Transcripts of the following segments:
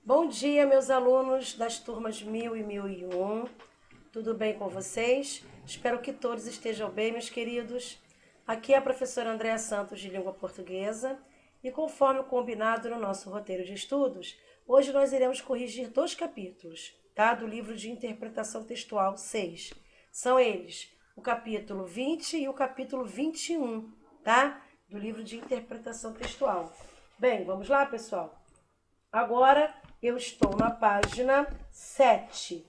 Bom dia, meus alunos das turmas 1000 e 1001. Tudo bem com vocês? Espero que todos estejam bem, meus queridos. Aqui é a professora Andréa Santos, de Língua Portuguesa, e conforme combinado no nosso roteiro de estudos, hoje nós iremos corrigir 2 capítulos, tá? Do livro de Interpretação Textual 6. São eles o capítulo 20 e o capítulo 21, tá? Do livro de Interpretação Textual. Bem, vamos lá, pessoal? Agora eu estou na página 7.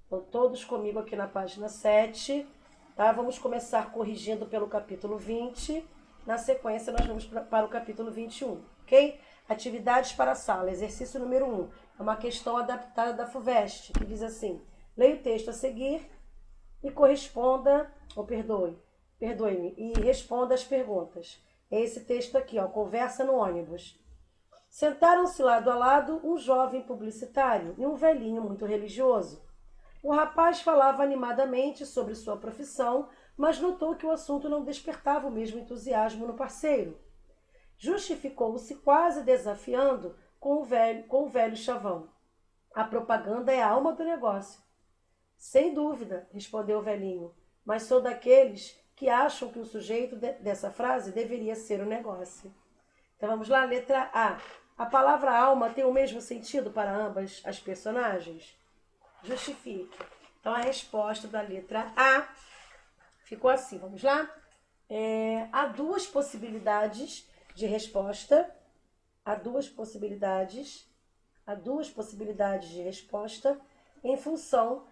Estão todos comigo aqui na página 7. Tá? Vamos começar corrigindo pelo capítulo 20. Na sequência, nós vamos para o capítulo 21. Ok? Atividades para a sala. Exercício número 1. É uma questão adaptada da FUVEST, que diz assim: leia o texto a seguir e corresponda, perdoe-me, e responda as perguntas. É esse texto aqui, ó, conversa no ônibus. Sentaram-se lado a lado um jovem publicitário e um velhinho muito religioso. O rapaz falava animadamente sobre sua profissão, mas notou que o assunto não despertava o mesmo entusiasmo no parceiro. Justificou-se quase desafiando com o velho chavão. A propaganda é a alma do negócio. Sem dúvida, respondeu o velhinho, mas sou daqueles que acham que o sujeito dessa frase deveria ser o negócio. Então vamos lá, letra A. A palavra alma tem o mesmo sentido para ambas as personagens? Justifique. Então a resposta da letra A ficou assim, vamos lá? Há duas possibilidades de resposta. Há duas possibilidades de resposta em função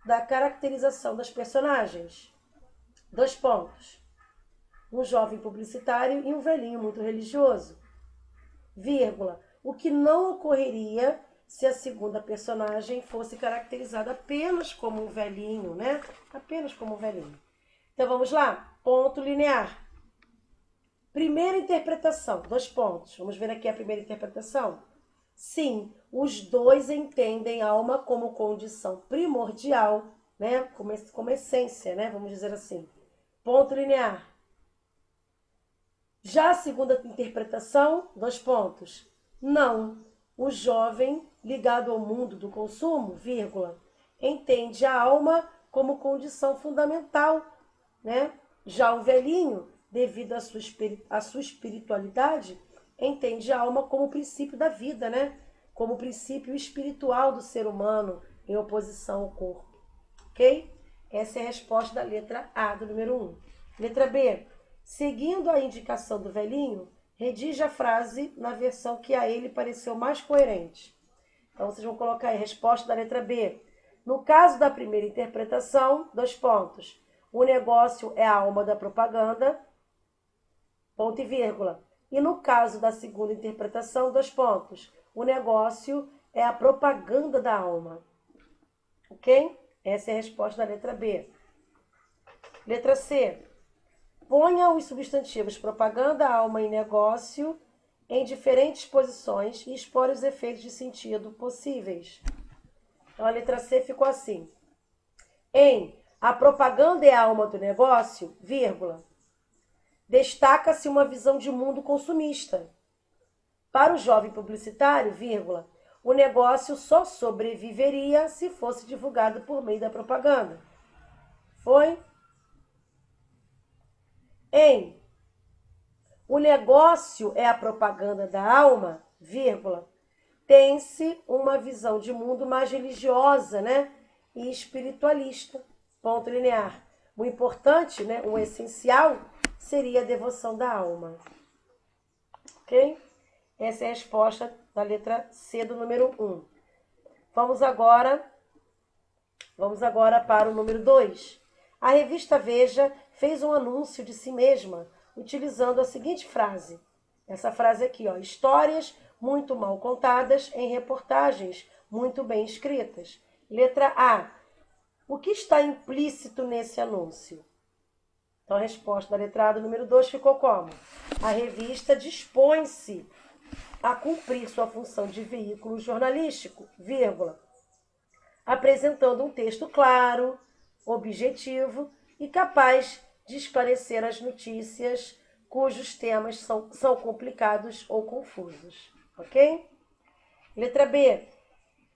da caracterização das personagens. 2 pontos. Um jovem publicitário e um velhinho muito religioso. Vírgula, o que não ocorreria se a segunda personagem fosse caracterizada apenas como um velhinho, né? Apenas como um velhinho. Então vamos lá, ponto linear. Primeira interpretação, 2 pontos. Vamos ver aqui a primeira interpretação. Sim, os dois entendem alma como condição primordial, né? Como essência, né? Vamos dizer assim. Ponto linear. Já a segunda interpretação, 2 pontos. Não, o jovem ligado ao mundo do consumo, vírgula, entende a alma como condição fundamental, né? Já o velhinho, devido à sua espiritualidade, entende a alma como princípio da vida, né? Como princípio espiritual do ser humano, em oposição ao corpo. Ok? Essa é a resposta da letra A, do número 1. Letra B. Seguindo a indicação do velhinho, redige a frase na versão que a ele pareceu mais coerente. Então, vocês vão colocar aí a resposta da letra B. No caso da primeira interpretação, 2 pontos. O negócio é a alma da propaganda, ponto e vírgula. E no caso da segunda interpretação, 2 pontos. O negócio é a propaganda da alma. Ok? Essa é a resposta da letra B. Letra C. Ponha os substantivos propaganda, alma e negócio em diferentes posições e explore os efeitos de sentido possíveis. Então, a letra C ficou assim. A propaganda é a alma do negócio, vírgula, destaca-se uma visão de mundo consumista. Para o jovem publicitário, vírgula, o negócio só sobreviveria se fosse divulgado por meio da propaganda. Foi? O negócio é a propaganda da alma, vírgula, tem-se uma visão de mundo mais religiosa, né? E espiritualista, ponto linear. O importante, né? O essencial seria a devoção da alma. Ok? Essa é a resposta da letra C do número 1. Vamos agora para o número 2. A revista Veja fez um anúncio de si mesma utilizando a seguinte frase. Essa frase aqui, ó, histórias muito mal contadas em reportagens muito bem escritas. Letra A. O que está implícito nesse anúncio? Então, a resposta da letra A do número 2 ficou como? A revista dispõe-se a cumprir sua função de veículo jornalístico, vírgula, apresentando um texto claro, objetivo e capaz de esclarecer as notícias cujos temas são complicados ou confusos. Ok? Letra B.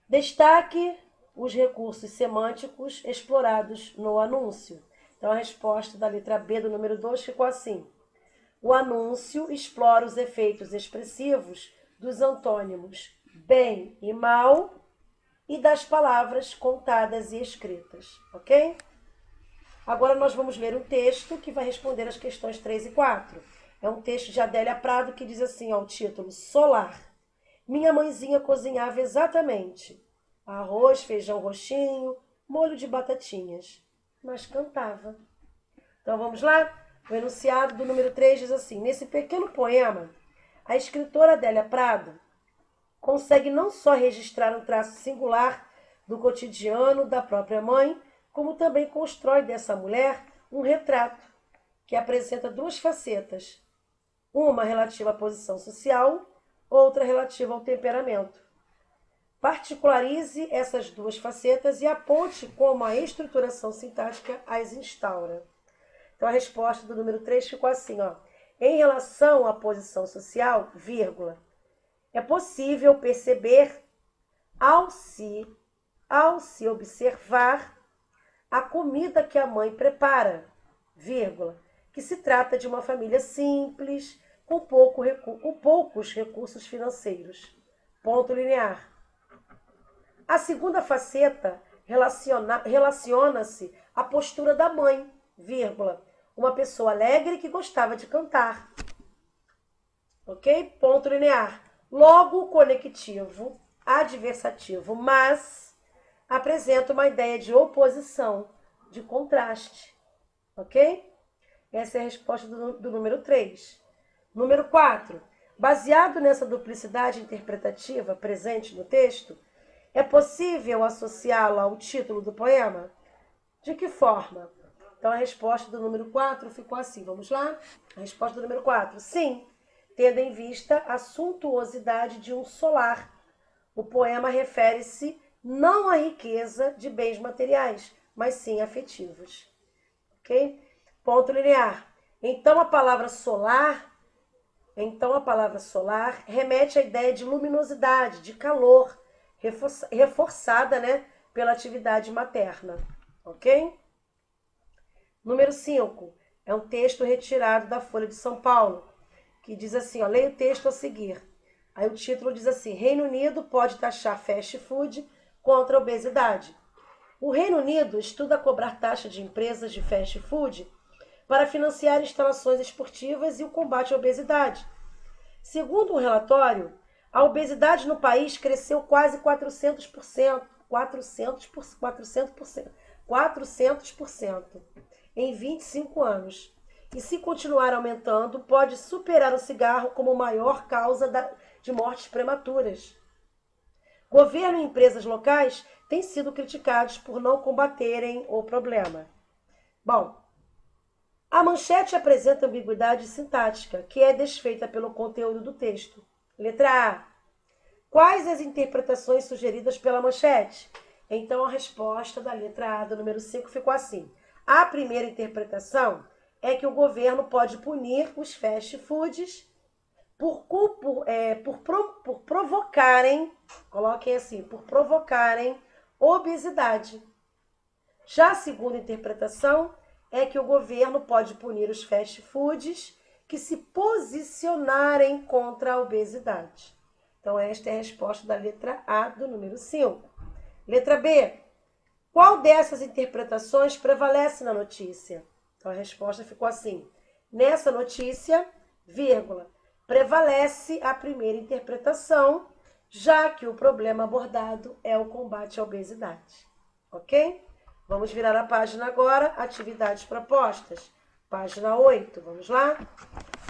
Destaque os recursos semânticos explorados no anúncio. Então, a resposta da letra B do número 2 ficou assim. O anúncio explora os efeitos expressivos dos antônimos bem e mal e das palavras contadas e escritas, ok? Agora nós vamos ler um texto que vai responder as questões 3 e 4. É um texto de Adélia Prado que diz assim, ó, o título, Solar. Minha mãezinha cozinhava exatamente arroz, feijão roxinho, molho de batatinhas, mas cantava. Então vamos lá? O enunciado do número 3 diz assim, nesse pequeno poema, a escritora Adélia Prado consegue não só registrar um traço singular do cotidiano da própria mãe, como também constrói dessa mulher um retrato que apresenta duas facetas, uma relativa à posição social, outra relativa ao temperamento. Particularize essas duas facetas e aponte como a estruturação sintática as instaura. Então, a resposta do número 3 ficou assim, ó. Em relação à posição social, vírgula, é possível perceber, ao se observar, a comida que a mãe prepara, vírgula, que se trata de uma família simples, com poucos recursos financeiros. Ponto linear. A segunda faceta relaciona-se à postura da mãe, vírgula, uma pessoa alegre que gostava de cantar. Ok? Ponto linear. Logo, o conectivo adversativo, mas apresenta uma ideia de oposição, de contraste. Ok? Essa é a resposta do número 3. Número 4. Baseado nessa duplicidade interpretativa presente no texto, é possível associá-la ao título do poema? De que forma? Então, a resposta do número 4 ficou assim. Vamos lá? A resposta do número 4. Sim, tendo em vista a suntuosidade de um solar. O poema refere-se não à riqueza de bens materiais, mas sim afetivos. Ok? Ponto linear. Então, a palavra solar remete à ideia de luminosidade, de calor, reforçada, né, pela atividade materna. Ok? Número 5. É um texto retirado da Folha de São Paulo, que diz assim, ó, leia o texto a seguir. Aí o título diz assim, Reino Unido pode taxar fast food contra a obesidade. O Reino Unido estuda cobrar taxa de empresas de fast food para financiar instalações esportivas e o combate à obesidade. Segundo um relatório, a obesidade no país cresceu quase 400%, 400% em 25 anos. E se continuar aumentando, pode superar o cigarro como maior causa de mortes prematuras. Governo e empresas locais têm sido criticados por não combaterem o problema. Bom, a manchete apresenta ambiguidade sintática, que é desfeita pelo conteúdo do texto. Letra A. Quais as interpretações sugeridas pela manchete? Então, a resposta da letra A do número 5 ficou assim. A primeira interpretação é que o governo pode punir os fast foods por provocarem, coloquem assim, por provocarem obesidade. Já a segunda interpretação é que o governo pode punir os fast foods que se posicionarem contra a obesidade. Então, esta é a resposta da letra A do número 5. Letra B. Qual dessas interpretações prevalece na notícia? Então, a resposta ficou assim. Nessa notícia, vírgula, prevalece a primeira interpretação, já que o problema abordado é o combate à obesidade. Ok? Vamos virar a página agora, atividades propostas. Página 8, vamos lá?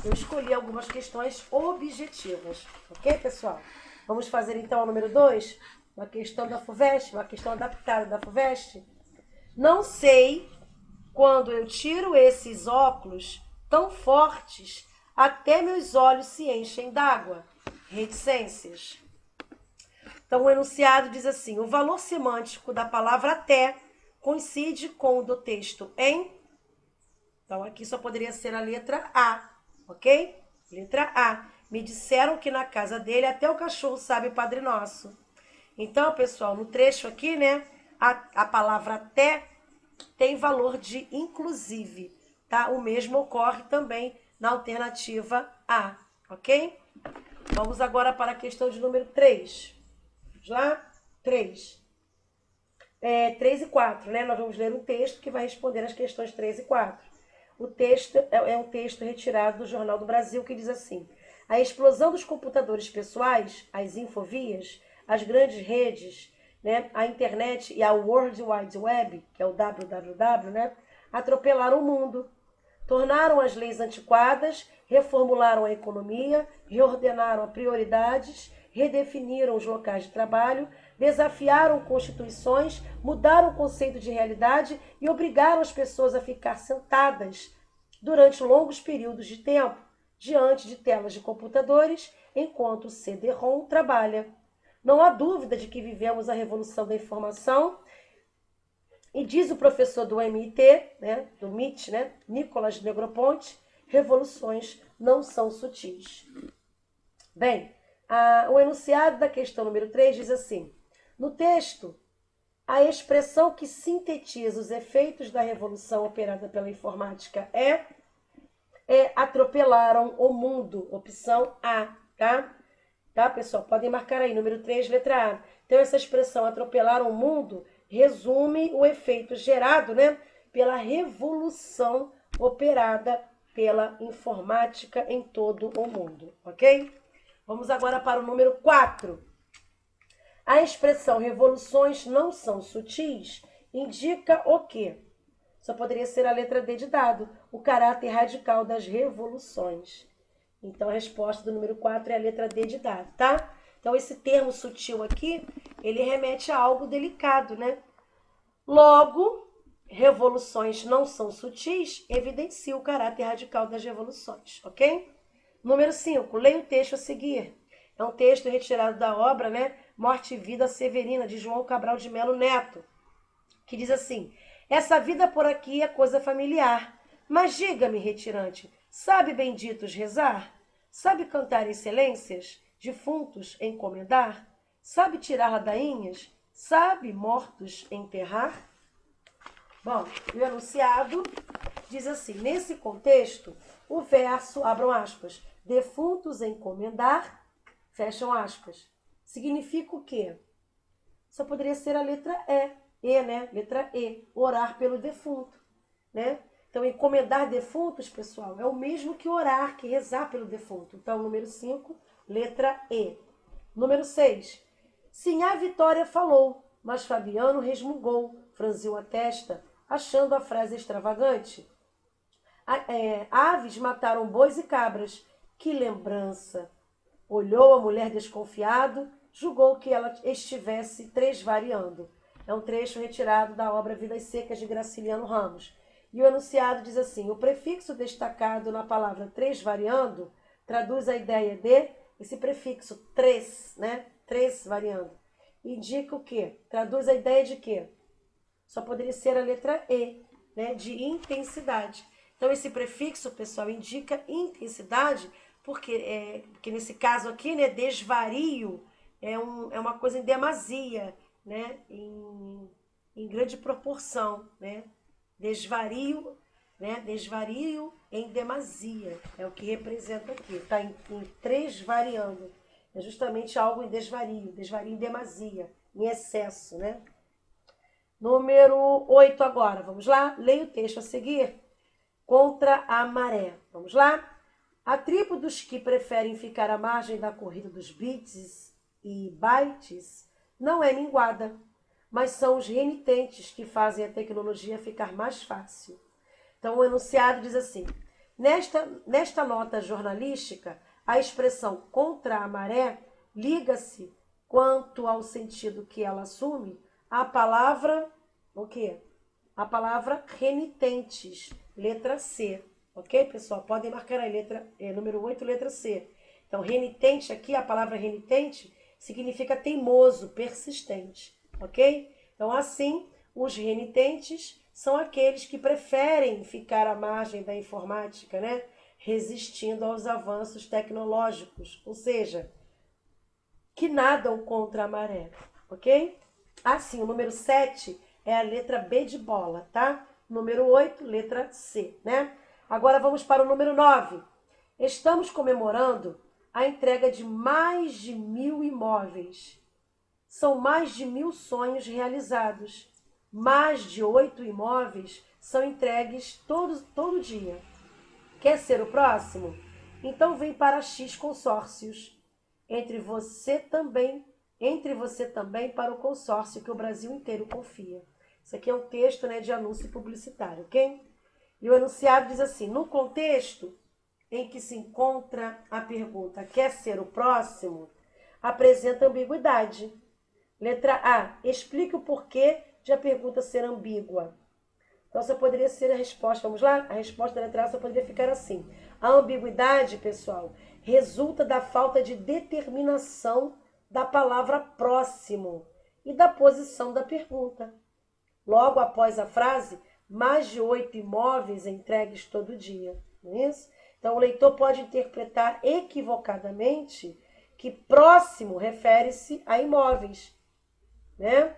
Eu escolhi algumas questões objetivas, ok, pessoal? Vamos fazer então o número 2, uma questão da FUVEST, uma questão adaptada da FUVEST. Não sei quando eu tiro esses óculos tão fortes, até meus olhos se enchem d'água. Reticências. Então, o enunciado diz assim, o valor semântico da palavra até coincide com o do texto em. Então, aqui só poderia ser a letra A, ok? Letra A. Me disseram que na casa dele até o cachorro sabe o Padre Nosso. Então, pessoal, no trecho aqui, né, a palavra até tem valor de inclusive, tá? O mesmo ocorre também na alternativa A, ok? Vamos agora para a questão de número 3. Vamos lá? 3. 3 e 4, né? Nós vamos ler um texto que vai responder as questões 3 e 4. O texto é um texto retirado do Jornal do Brasil que diz assim: a explosão dos computadores pessoais, as infovias, as grandes redes, né, a internet e a World Wide Web, que é o www, né, atropelaram o mundo, tornaram as leis antiquadas, reformularam a economia, reordenaram as prioridades, redefiniram os locais de trabalho, desafiaram constituições, mudaram o conceito de realidade e obrigaram as pessoas a ficar sentadas durante longos períodos de tempo diante de telas de computadores enquanto o CD-ROM trabalha. Não há dúvida de que vivemos a revolução da informação e diz o professor do MIT, né, do MIT, né, Nicolas Negroponte, revoluções não são sutis. Bem, o enunciado da questão número 3 diz assim: no texto, a expressão que sintetiza os efeitos da revolução operada pela informática é atropelaram o mundo, opção A, tá? Tá, pessoal? Podem marcar aí, número 3, letra A. Então, essa expressão atropelaram o mundo resume o efeito gerado, né, pela revolução operada pela informática em todo o mundo, ok? Vamos agora para o número 4. A expressão revoluções não são sutis indica o quê? Só poderia ser a letra D de dado, o caráter radical das revoluções. Então, a resposta do número 4 é a letra D de dado, tá? Então, esse termo sutil aqui, ele remete a algo delicado, né? Logo, revoluções não são sutis, evidencia o caráter radical das revoluções, ok? Número 5, leia o texto a seguir. É um texto retirado da obra, né, Morte e Vida Severina, de João Cabral de Melo Neto, que diz assim: essa vida por aqui é coisa familiar, mas diga-me, retirante, sabe benditos rezar? Sabe cantar excelências, defuntos encomendar? Sabe tirar ladainhas? Sabe mortos enterrar? Bom, o enunciado diz assim: nesse contexto, o verso, abram aspas, defuntos encomendar, fecham aspas, significa o quê? Só poderia ser a letra E, né? Letra E, orar pelo defunto, né? Então, encomendar defuntos, pessoal, é o mesmo que orar, que rezar pelo defunto. Então, número 5, letra E. Número 6. Sim, a Vitória falou, mas Fabiano resmungou, franziu a testa, achando a frase extravagante. Aves mataram bois e cabras. Que lembrança! Olhou a mulher desconfiado, julgou que ela estivesse tresvariando. É um trecho retirado da obra Vidas Secas de Graciliano Ramos. E o enunciado diz assim: o prefixo destacado na palavra tresvariando traduz a ideia de, esse prefixo tres, né? Tresvariando. Indica o quê? Traduz a ideia de quê? Só poderia ser a letra E, né? De intensidade. Então, esse prefixo, pessoal, indica intensidade, porque nesse caso aqui, né, desvario é uma coisa em demasia, né, em grande proporção, né, desvario, né, desvario em demasia, é o que representa aqui, está em tresvariando, é justamente algo em desvario em demasia, em excesso, né. Número 8 agora, vamos lá? Leia o texto a seguir. Contra a maré. Vamos lá? A tribo dos que preferem ficar à margem da corrida dos bits e bytes não é minguada, mas são os renitentes que fazem a tecnologia ficar mais fácil. Então, o enunciado diz assim: nesta nota jornalística, a expressão contra a maré liga-se, quanto ao sentido que ela assume, à palavra, o quê? A palavra renitentes, letra C. Ok, pessoal? Podem marcar aí, número 8, letra C. Então, renitente aqui, a palavra renitente, significa teimoso, persistente. Ok? Então, assim, os renitentes são aqueles que preferem ficar à margem da informática, né? resistindo aos avanços tecnológicos, ou seja, que nadam contra a maré, ok? Assim, o número 7 é a letra B de bola, tá? Número 8, letra C, né? Agora vamos para o número 9. Estamos comemorando a entrega de mais de 1.000 imóveis. São mais de 1.000 sonhos realizados. Mais de 8 imóveis são entregues todo dia. Quer ser o próximo? Então vem para X Consórcios. Entre você também para o consórcio que o Brasil inteiro confia. Isso aqui é um texto, né, de anúncio publicitário, ok? E o enunciado diz assim: no contexto em que se encontra a pergunta quer ser o próximo, apresenta ambiguidade. Letra A. Explique o porquê de a pergunta ser ambígua. Então, essa poderia ser a resposta. Vamos lá? A resposta da letra A só poderia ficar assim. A ambiguidade, pessoal, resulta da falta de determinação da palavra próximo e da posição da pergunta. Logo após a frase, mais de 8 imóveis entregues todo dia. Não é isso? Então, o leitor pode interpretar equivocadamente que próximo refere-se a imóveis, né?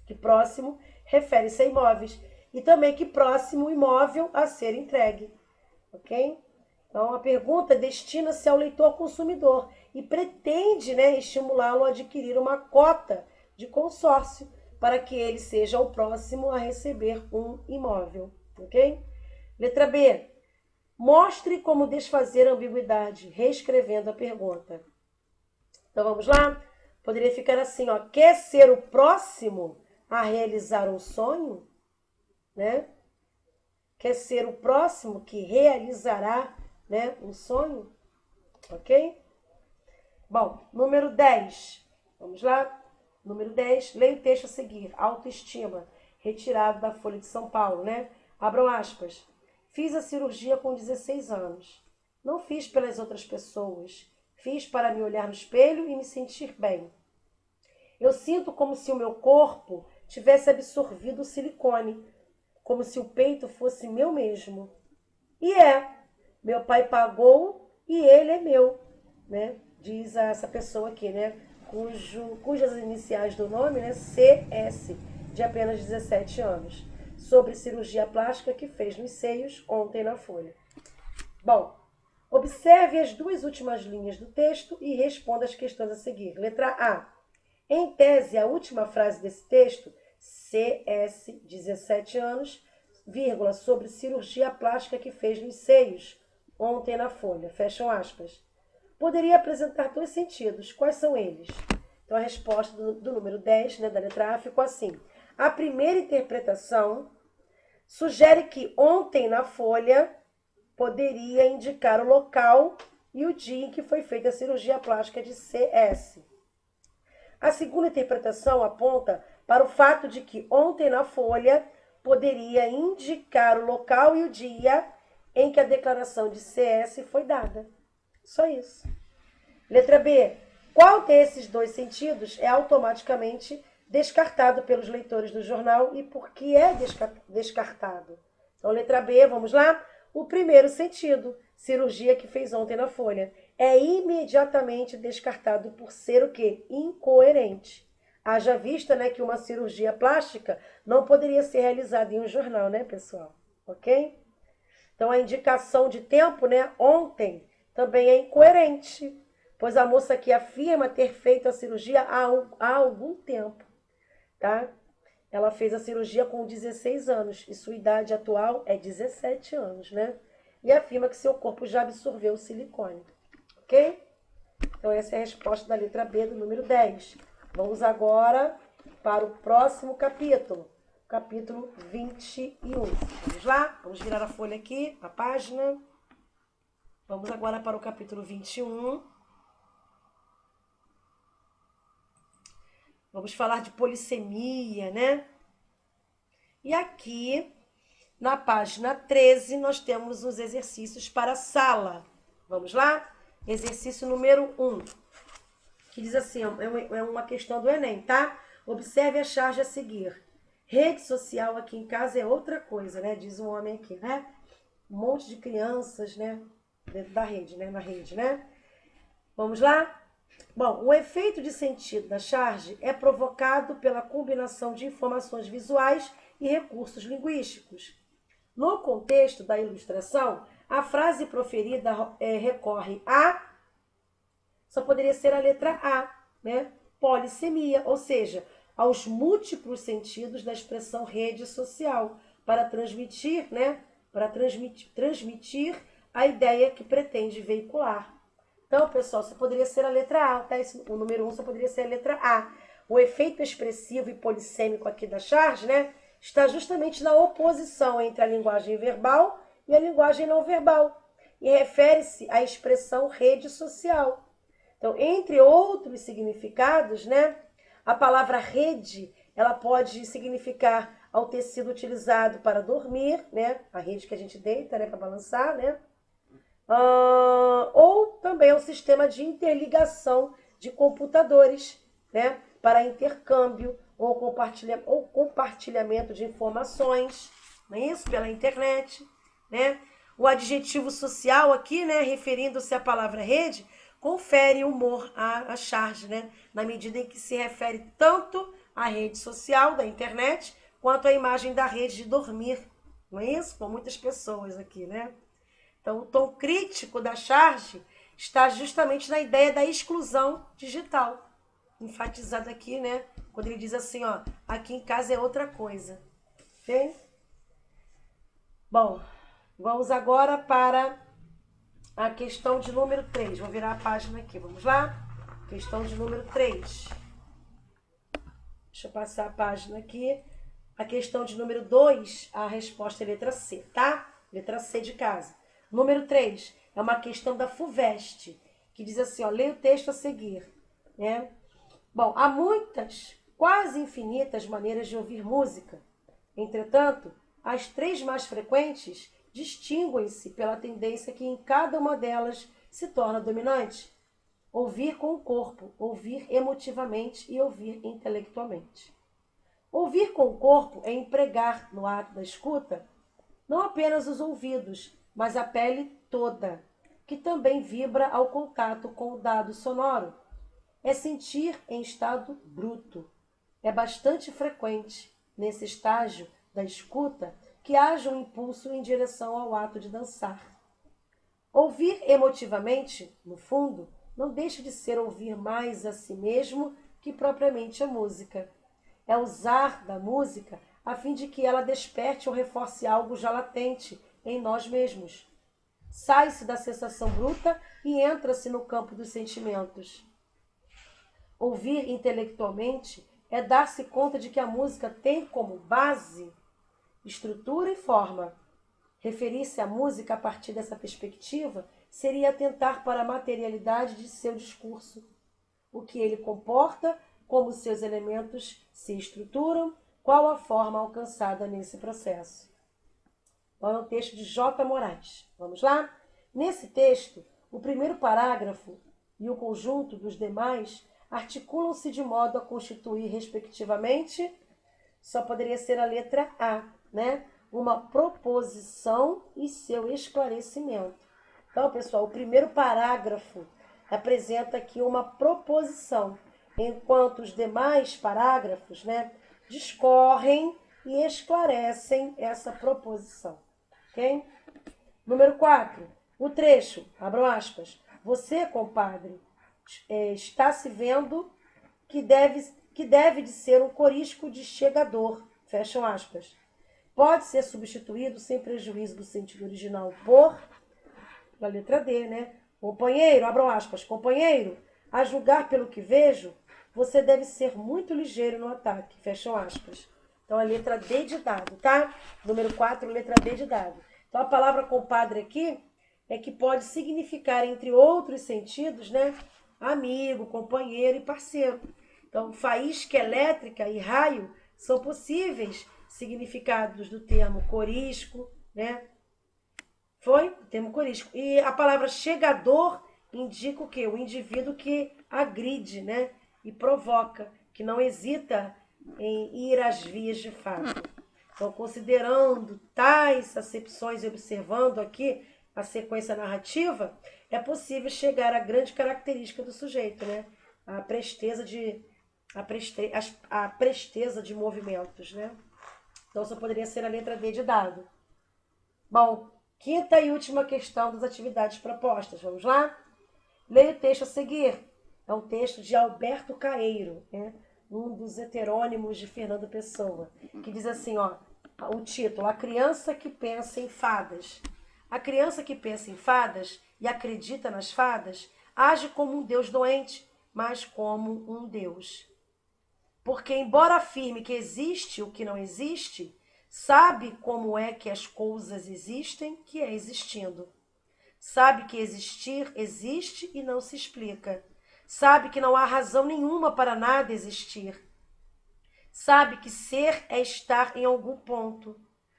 Que próximo refere-se a imóveis. E também que próximo imóvel a ser entregue, ok? Então, a pergunta destina-se ao leitor consumidor e pretende, né, estimulá-lo a adquirir uma cota de consórcio para que ele seja o próximo a receber um imóvel, ok? Letra B. Mostre como desfazer a ambiguidade, reescrevendo a pergunta. Então, vamos lá? Poderia ficar assim, ó. Quer ser o próximo a realizar um sonho? Né? Quer ser o próximo que realizará, né, um sonho? Ok? Bom, número 10. Vamos lá? Número 10. Leia o texto a seguir. Autoestima. Retirado da Folha de São Paulo, né? Abram aspas. Fiz a cirurgia com 16 anos. Não fiz pelas outras pessoas. Fiz para me olhar no espelho e me sentir bem. Eu sinto como se o meu corpo tivesse absorvido o silicone, como se o peito fosse meu mesmo. E é. Meu pai pagou e ele é meu, né? Diz essa pessoa aqui, né? Cujas iniciais do nome, né? CS, de apenas 17 anos. Sobre cirurgia plástica que fez nos seios ontem na Folha. Bom, observe as duas últimas linhas do texto e responda as questões a seguir. Letra A. Em tese, a última frase desse texto, CS, 17 anos, vírgula, sobre cirurgia plástica que fez nos seios ontem na Folha, fecham aspas. Poderia apresentar dois sentidos. Quais são eles? Então, a resposta do número 10, né, da letra A, ficou assim. A primeira interpretação sugere que ontem na Folha poderia indicar o local e o dia em que foi feita a cirurgia plástica de CS. A segunda interpretação aponta para o fato de que ontem na Folha poderia indicar o local e o dia em que a declaração de CS foi dada. Só isso. Letra B. Qual desses dois sentidos é automaticamente descartado pelos leitores do jornal e por que é descartado? Então, letra B, vamos lá? O primeiro sentido, cirurgia que fez ontem na Folha, é imediatamente descartado por ser o quê? Incoerente. Haja vista, né, que uma cirurgia plástica não poderia ser realizada em um jornal, né, pessoal? Ok? Então, a indicação de tempo, né, ontem, também é incoerente, pois a moça aqui afirma ter feito a cirurgia há algum tempo, tá? Ela fez a cirurgia com 16 anos e sua idade atual é 17 anos, né? E afirma que seu corpo já absorveu o silicone, ok? Então, essa é a resposta da letra B do número 10. Vamos agora para o próximo capítulo, capítulo 21. Vamos lá? Vamos virar a folha aqui, a página. Vamos agora para o capítulo 21. Vamos falar de polissemia, né? E aqui, na página 13, nós temos os exercícios para a sala. Vamos lá? Exercício número 1, que diz assim, é uma questão do Enem, tá? Observe a charge a seguir. Rede social aqui em casa é outra coisa, né? Diz um homem aqui, né? Um monte de crianças, né? dentro da rede, né? Na rede, né? Vamos lá? Bom, o efeito de sentido da charge é provocado pela combinação de informações visuais e recursos linguísticos. No contexto da ilustração, a frase proferida recorre a... Só poderia ser a letra A, né? Polissemia, ou seja, aos múltiplos sentidos da expressão rede social, para transmitir, né? Para transmitir a ideia que pretende veicular. Então, pessoal, só poderia ser a letra A, tá? O número 1 só poderia ser a letra A. O efeito expressivo e polissêmico aqui da charge, né? Está justamente na oposição entre a linguagem verbal e a linguagem não verbal. E refere-se à expressão rede social. Então, entre outros significados, né? A palavra rede, ela pode significar ao tecido utilizado para dormir, né? A rede que a gente deita, né? Para balançar, né? Ou também ao sistema de interligação de computadores, né? Para intercâmbio ou compartilhamento de informações, não é isso? Pela internet, né? O adjetivo social aqui, né? Referindo-se à palavra rede, confere humor à charge, né? Na medida em que se refere tanto à rede social da internet, quanto à imagem da rede de dormir, não é isso? Com muitas pessoas aqui, né? Então, o tom crítico da charge está justamente na ideia da exclusão digital, enfatizado aqui, né? Quando ele diz assim, ó, aqui em casa é outra coisa, ok? Bom, vamos agora para a questão de número 3. Vou virar a página aqui, vamos lá? Questão de número 3. Deixa eu passar a página aqui. A questão de número 2, a resposta é letra C, tá? Letra C de casa. Número 3 é uma questão da FUVEST, que diz assim, ó, leia o texto a seguir, né? Bom, há muitas, quase infinitas maneiras de ouvir música. Entretanto, as 3 mais frequentes distinguem-se pela tendência que em cada uma delas se torna dominante. Ouvir com o corpo, ouvir emotivamente e ouvir intelectualmente. Ouvir com o corpo é empregar, no ato da escuta, não apenas os ouvidos, mas a pele toda, que também vibra ao contato com o dado sonoro. É sentir em estado bruto. É bastante frequente, nesse estágio da escuta, que haja um impulso em direção ao ato de dançar. Ouvir emotivamente, no fundo, não deixa de ser ouvir mais a si mesmo que propriamente a música. É usar da música a fim de que ela desperte ou reforce algo já latente em nós mesmos. Sai-se da sensação bruta e entra-se no campo dos sentimentos. Ouvir intelectualmente é dar-se conta de que a música tem como base estrutura e forma. Referir-se à música a partir dessa perspectiva seria atentar para a materialidade de seu discurso, o que ele comporta, como seus elementos se estruturam, qual a forma alcançada nesse processo. Então, é um texto de J. Moraes. Vamos lá? Nesse texto, o primeiro parágrafo e o conjunto dos demais articulam-se de modo a constituir, respectivamente, só poderia ser a letra A, né? Uma proposição e seu esclarecimento. Então, pessoal, o primeiro parágrafo apresenta aqui uma proposição, enquanto os demais parágrafos, né, discorrem e esclarecem essa proposição. Ok? Número 4. O trecho, abro aspas. Você, compadre, está se vendo que deve de ser um corisco de chegador. Fecham aspas. Pode ser substituído sem prejuízo do sentido original por, a letra D, né? Companheiro, abram aspas, companheiro, a julgar pelo que vejo, você deve ser muito ligeiro no ataque. Fecham aspas. Então, a letra D de dado, tá? Número 4, letra D de dado. Então, a palavra compadre aqui é que pode significar, entre outros sentidos, né? Amigo, companheiro e parceiro. Então, faísca elétrica e raio são possíveis significados do termo corisco, né? Foi o termo corisco. E a palavra chegador indica o quê? O indivíduo que agride, né? E provoca, que não hesita em ir às vias de fato. Então, considerando tais acepções e observando aqui a sequência narrativa, é possível chegar à grande característica do sujeito, né? A presteza de movimentos, né? Então, só poderia ser a letra D de dado. Bom, quinta e última questão das atividades propostas. Vamos lá? Leia o texto a seguir. É um texto de Alberto Caeiro, né? Um dos heterônimos de Fernando Pessoa, que diz assim, ó, o título: A Criança que Pensa em Fadas. A criança que pensa em fadas e acredita nas fadas age como um deus doente, mas como um deus. Porque, embora afirme que existe o que não existe, sabe como é que as coisas existem, que é existindo. Sabe que existir existe e não se explica. Sabe que não há razão nenhuma para nada existir. Sabe que ser é estar em algum ponto.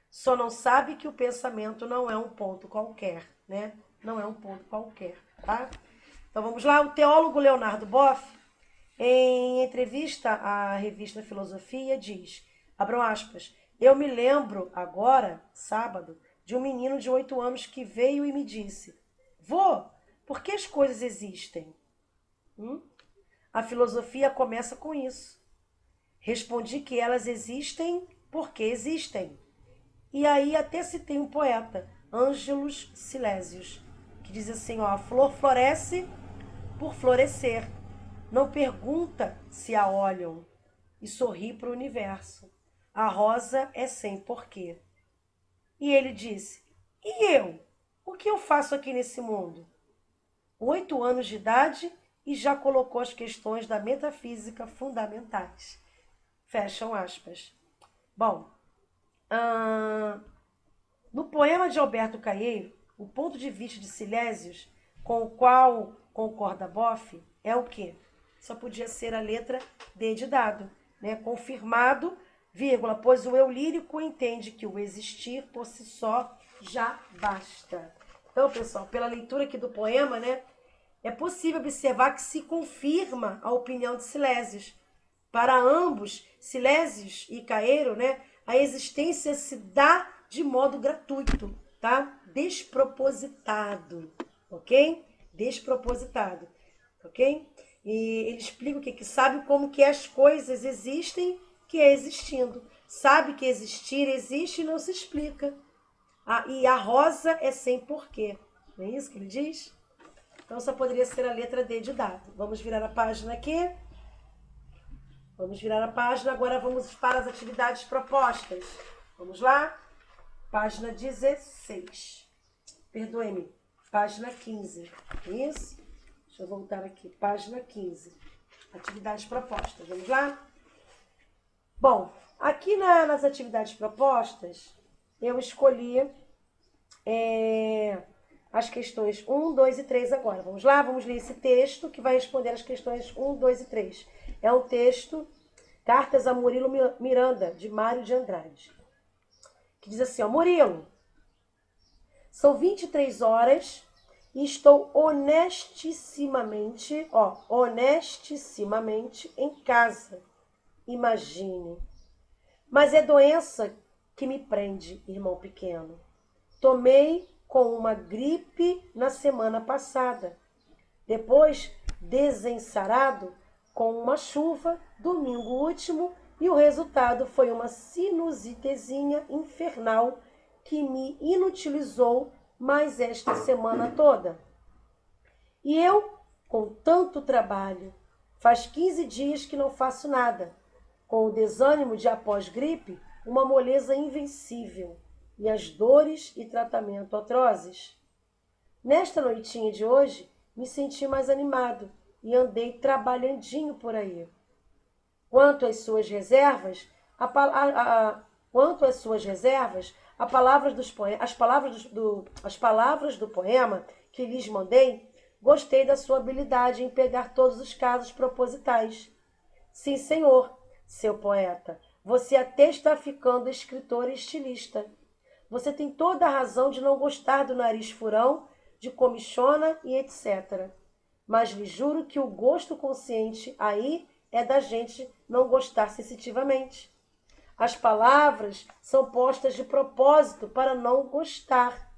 Só não sabe que o pensamento não é um ponto qualquer, né? Não é um ponto qualquer, tá? Então vamos lá. O teólogo Leonardo Boff, em entrevista à revista Filosofia, diz, abram aspas, eu me lembro agora, sábado, de um menino de 8 anos que veio e me disse, vô, por que as coisas existem? A filosofia começa com isso. Respondi que elas existem porque existem. E aí até citei um poeta, Ângelus Silésios, que diz assim, ó, a flor floresce por florescer. Não pergunta se a olham e sorri para o universo. A rosa é sem porquê. E ele disse, e eu? O que eu faço aqui nesse mundo? 8 anos de idade e já colocou as questões da metafísica fundamentais. Fecham aspas. Bom, no poema de Alberto Caeiro, o ponto de vista de Silésios, com o qual concorda Boff, é o quê? Só podia ser a letra D de dado, né? Confirmado, vírgula, pois o eu lírico entende que o existir por si só já basta. Então, pessoal, pela leitura aqui do poema, né, é possível observar que se confirma a opinião de Silésios. Para ambos, Silésios e Caeiro, né, a existência se dá de modo gratuito, tá? Despropositado, ok? Despropositado, ok? E ele explica o que sabe como que as coisas existem, que é existindo. Sabe que existir existe e não se explica. E a rosa é sem porquê. Não é isso que ele diz? Então só poderia ser a letra D de dado. Vamos virar a página aqui. Vamos virar a página. Agora vamos para as atividades propostas. Vamos lá? Página 16. Perdoe-me. Página 15. Isso? Deixa eu voltar aqui. Página 15. Atividades propostas. Vamos lá? Bom, aqui nas atividades propostas, eu escolhi as questões 1, 2 e 3 agora. Vamos lá? Vamos ler esse texto que vai responder as questões 1, 2 e 3. É um texto, Cartas a Murilo Miranda, de Mário de Andrade, que diz assim, ó, Murilo, são 23 horas e estou honestissimamente em casa. Imagine. Mas é doença que me prende, irmão pequeno. Tomei com uma gripe na semana passada. Depois, desensarado com uma chuva, domingo último, e o resultado foi uma sinusitezinha infernal que me inutilizou mais esta semana toda. E eu, com tanto trabalho, faz 15 dias que não faço nada. Com o desânimo de após gripe, uma moleza invencível e as dores e tratamento atrozes. Nesta noitinha de hoje, me senti mais animado e andei trabalhandinho por aí. Quanto às suas reservas, as palavras do poema que lhes mandei, gostei da sua habilidade em pegar todos os casos propositais. Sim, senhor, seu poeta, você até está ficando escritor e estilista. Você tem toda a razão de não gostar do nariz furão, de comichona e etc. Mas lhe juro que o gosto consciente aí é da gente não gostar sensitivamente. As palavras são postas de propósito para não gostar.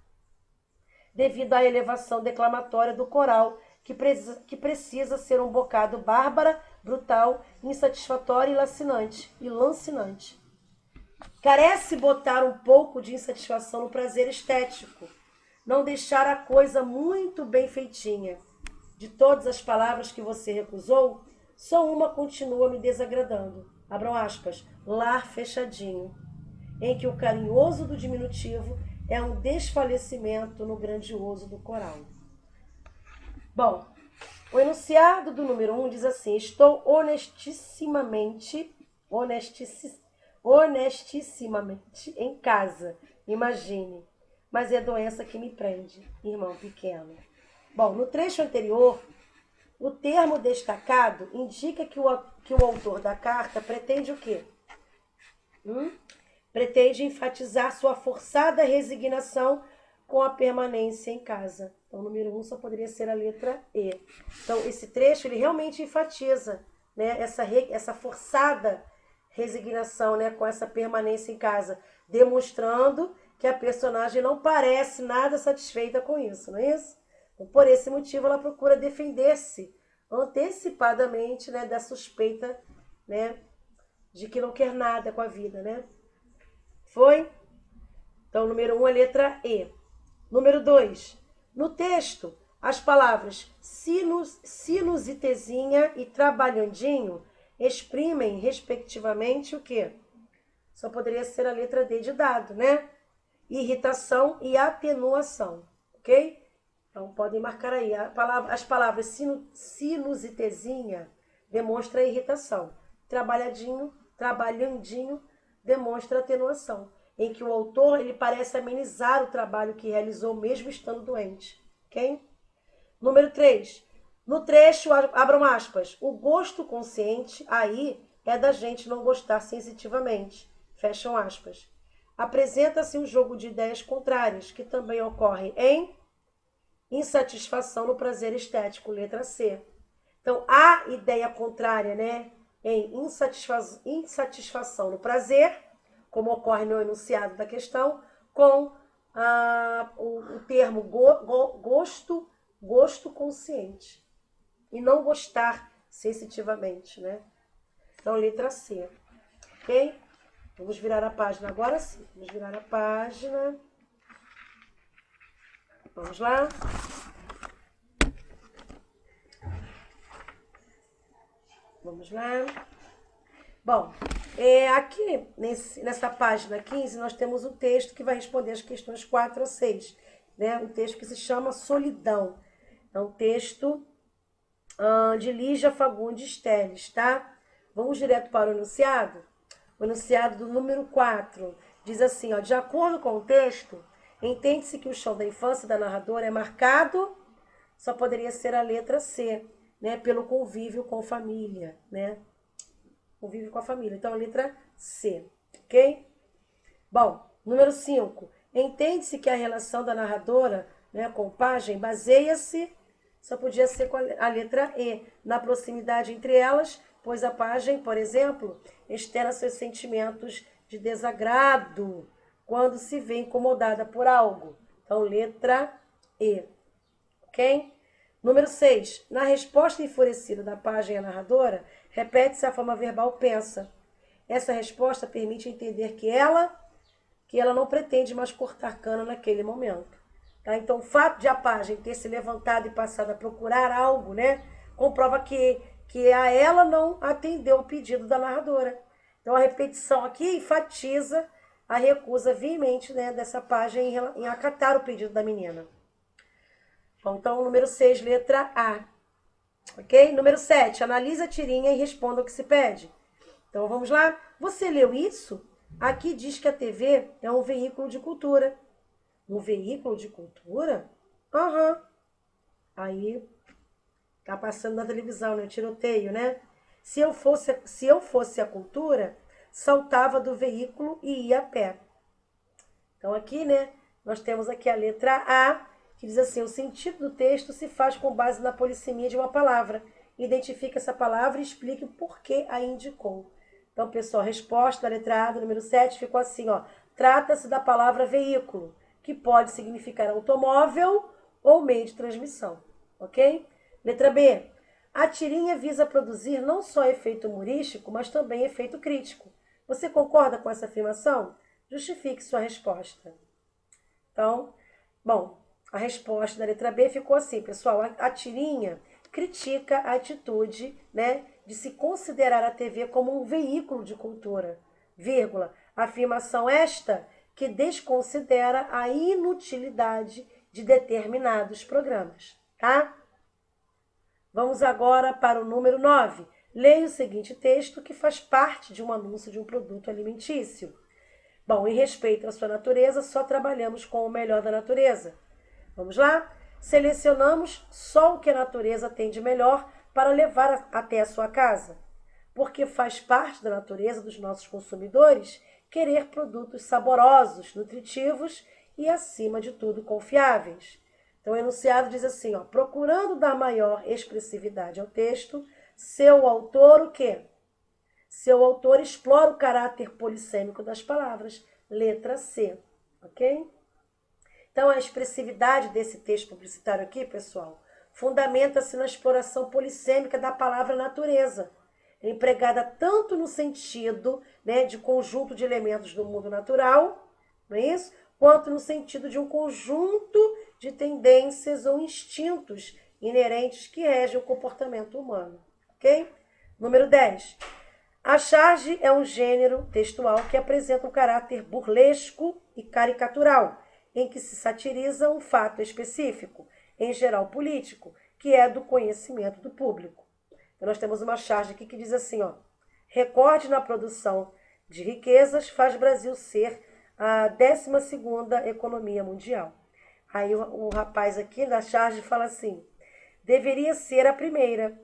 devido à elevação declamatória do coral, que precisa ser um bocado bárbara, brutal, insatisfatória e lancinante. Carece botar um pouco de insatisfação no prazer estético, não deixar a coisa muito bem feitinha. De todas as palavras que você recusou, só uma continua me desagradando. Abram aspas, lar fechadinho, em que o carinhoso do diminutivo é um desfalecimento no grandioso do coral. Bom, o enunciado do número 1 diz assim: estou honestissimamente em casa, imagine, mas é doença que me prende, irmão pequeno. Bom, no trecho anterior, o termo destacado indica que o autor da carta pretende o quê? Pretende enfatizar sua forçada resignação com a permanência em casa. Então, o número 1 só poderia ser a letra E. Então, esse trecho, ele realmente enfatiza, né, essa forçada resignação, né, com essa permanência em casa, demonstrando que a personagem não parece nada satisfeita com isso, não é isso? Então, por esse motivo, ela procura defender-se antecipadamente, né, da suspeita, né, de que não quer nada com a vida, né? Foi? Então, número 1 é a letra E. Número 2. No texto, as palavras sinusitezinha e trabalhandinho exprimem, respectivamente, o quê? Só poderia ser a letra D de dado, né? Irritação e atenuação, ok? Então, podem marcar aí. As palavras sinusitezinha demonstra irritação. Trabalhandinho demonstra atenuação, em que o autor ele parece amenizar o trabalho que realizou mesmo estando doente. Ok? Número 3. No trecho, abram aspas, o gosto consciente aí é da gente não gostar sensitivamente. Fecham aspas. Apresenta-se um jogo de ideias contrárias, que também ocorre em insatisfação no prazer estético, letra C. Então, a ideia contrária, né, em insatisfação no prazer, como ocorre no enunciado da questão, com o termo gosto consciente. E não gostar sensitivamente, né? Então, letra C. Ok? Vamos virar a página agora sim. Vamos virar a página. Vamos lá. Vamos lá. Bom, aqui nessa página 15 nós temos um texto que vai responder as questões 4 a 6. Né? Um texto que se chama Solidão. É um texto de Lígia Fagundes Telles, tá? Vamos direto para o enunciado? O enunciado do número 4 diz assim, ó, de acordo com o texto, entende-se que o chão da infância da narradora é marcado, só poderia ser a letra C, né? Pelo convívio com família, né? Convívio com a família. Então, a letra C, ok? Bom, número 5. Entende-se que a relação da narradora, né, com o pajem baseia-se, só podia ser com a letra E, na proximidade entre elas, pois a pajem, por exemplo, externa seus sentimentos de desagrado quando se vê incomodada por algo. Então, letra E, ok? Número 6. Na resposta enfurecida da pajem à narradora, repete-se a forma verbal pensa. Essa resposta permite entender que ela não pretende mais cortar cana naquele momento. Tá? Então, o fato de a pajem ter se levantado e passado a procurar algo, né, comprova que a ela não atendeu o pedido da narradora. Então, a repetição aqui enfatiza a recusa veemente, né, dessa pajem em acatar o pedido da menina. Bom, então, número 6, letra A. Ok? Número 7, analisa a tirinha e responda o que se pede. Então, vamos lá. Você leu isso? Aqui diz que a TV é um veículo de cultura. Um veículo de cultura? Aham. Aí, tá passando na televisão, né? Tiroteio, né? Se eu fosse a cultura, saltava do veículo e ia a pé. Então, aqui, né? Nós temos aqui a letra A, que diz assim, o sentido do texto se faz com base na polissemia de uma palavra. Identifique essa palavra e explique o porquê a indicou. Então, pessoal, a resposta da letra A do número 7 ficou assim, ó. Trata-se da palavra veículo, que pode significar automóvel ou meio de transmissão, ok? Letra B. A tirinha visa produzir não só efeito humorístico, mas também efeito crítico. Você concorda com essa afirmação? Justifique sua resposta. Então, bom, a resposta da letra B ficou assim, pessoal. A tirinha critica a atitude, né, de se considerar a TV como um veículo de cultura, vírgula, afirmação esta que desconsidera a inutilidade de determinados programas, tá? Vamos agora para o número 9. Leia o seguinte texto que faz parte de um anúncio de um produto alimentício. Bom, em respeito à sua natureza, só trabalhamos com o melhor da natureza. Vamos lá? Selecionamos só o que a natureza tem de melhor para levar até a sua casa. Porque faz parte da natureza dos nossos consumidores querer produtos saborosos, nutritivos e, acima de tudo, confiáveis. Então, o enunciado diz assim, ó, procurando dar maior expressividade ao texto, seu autor o quê? Seu autor explora o caráter polissêmico das palavras. Letra C, ok? Então, a expressividade desse texto publicitário aqui, pessoal, fundamenta-se na exploração polissêmica da palavra natureza, empregada tanto no sentido, né, de conjunto de elementos do mundo natural, não é isso? Quanto no sentido de um conjunto de tendências ou instintos inerentes que regem o comportamento humano, ok? Número 10. A charge é um gênero textual que apresenta um caráter burlesco e caricatural, em que se satiriza um fato específico, em geral político, que é do conhecimento do público. Então, nós temos uma charge aqui que diz assim, ó, recorde na produção de riquezas faz Brasil ser a 12ª economia mundial. Aí o rapaz aqui da charge fala assim, deveria ser a primeira.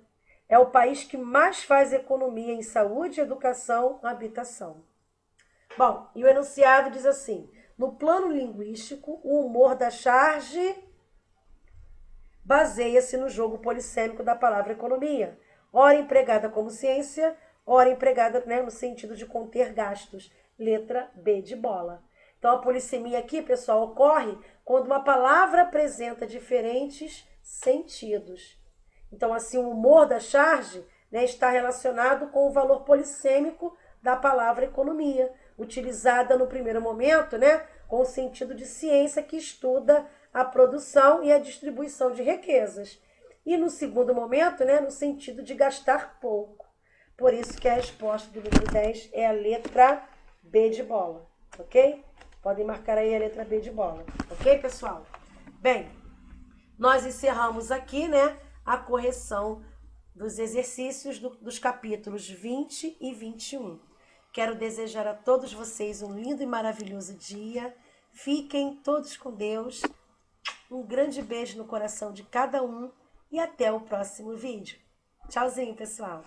É o país que mais faz economia em saúde, educação, habitação. Bom, e o enunciado diz assim, no plano linguístico, o humor da charge baseia-se no jogo polissêmico da palavra economia, ora empregada como ciência, ora empregada, né, no sentido de conter gastos. Letra B de bola. Então, a polissemia aqui, pessoal, ocorre quando uma palavra apresenta diferentes sentidos. Então, assim, o humor da charge, né, está relacionado com o valor polissêmico da palavra economia, utilizada no primeiro momento, né, com o sentido de ciência que estuda a produção e a distribuição de riquezas. E no segundo momento, né, no sentido de gastar pouco. Por isso que a resposta do número 10 é a letra B de bola, ok? Podem marcar aí a letra B de bola, ok, pessoal? Bem, nós encerramos aqui, né, a correção dos exercícios dos capítulos 20 e 21. Quero desejar a todos vocês um lindo e maravilhoso dia. Fiquem todos com Deus. Um grande beijo no coração de cada um e até o próximo vídeo. Tchauzinho, pessoal!